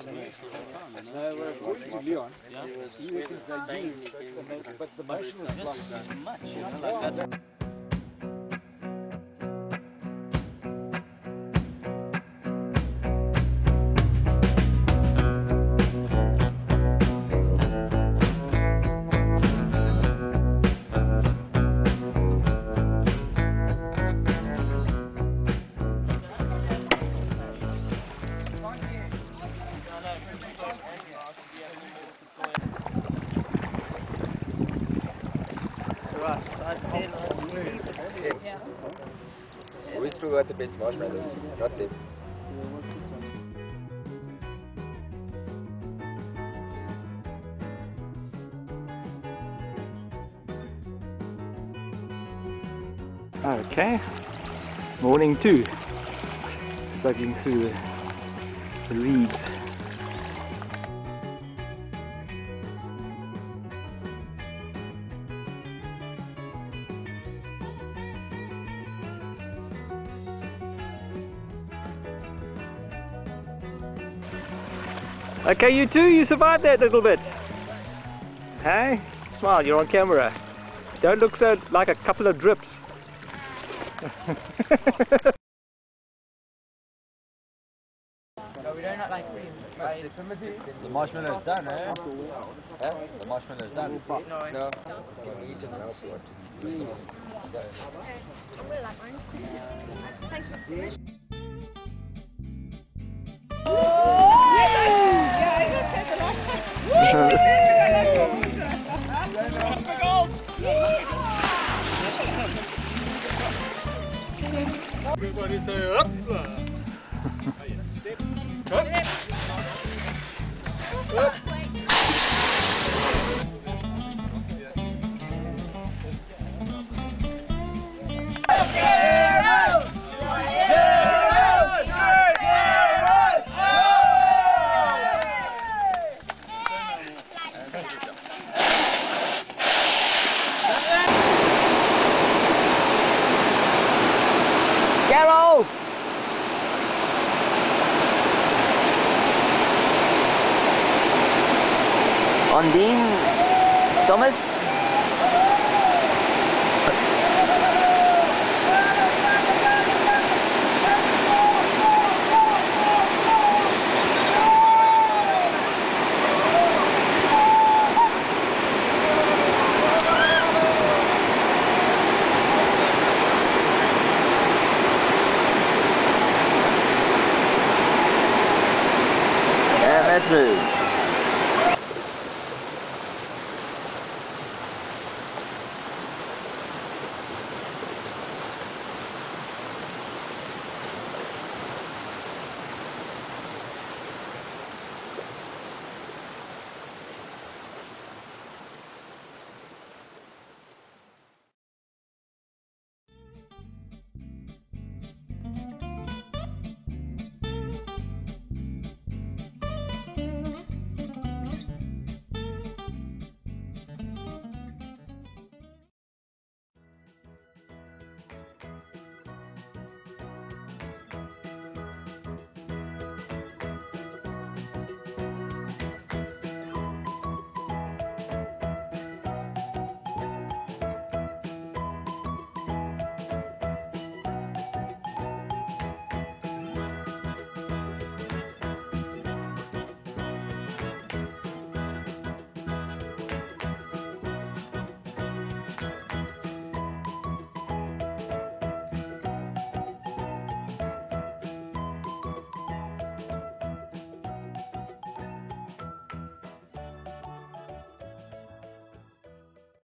No, we're according to Leon. He reckons they do, but the motion is long. Much, you know, like that. We still got the best marshmallows, not them. Okay, morning 2, struggling through the reeds. Okay, you too, you survived that little bit. Hey, smile, you're on camera. Don't look so like a couple of drips. No, we don't like The marshmallow is done, eh? The marshmallow is done. No. We eat it now if you want to. I will like mine. Thank you. Everybody say up! Step. Up! Up! Carol! Ondine, Thomas.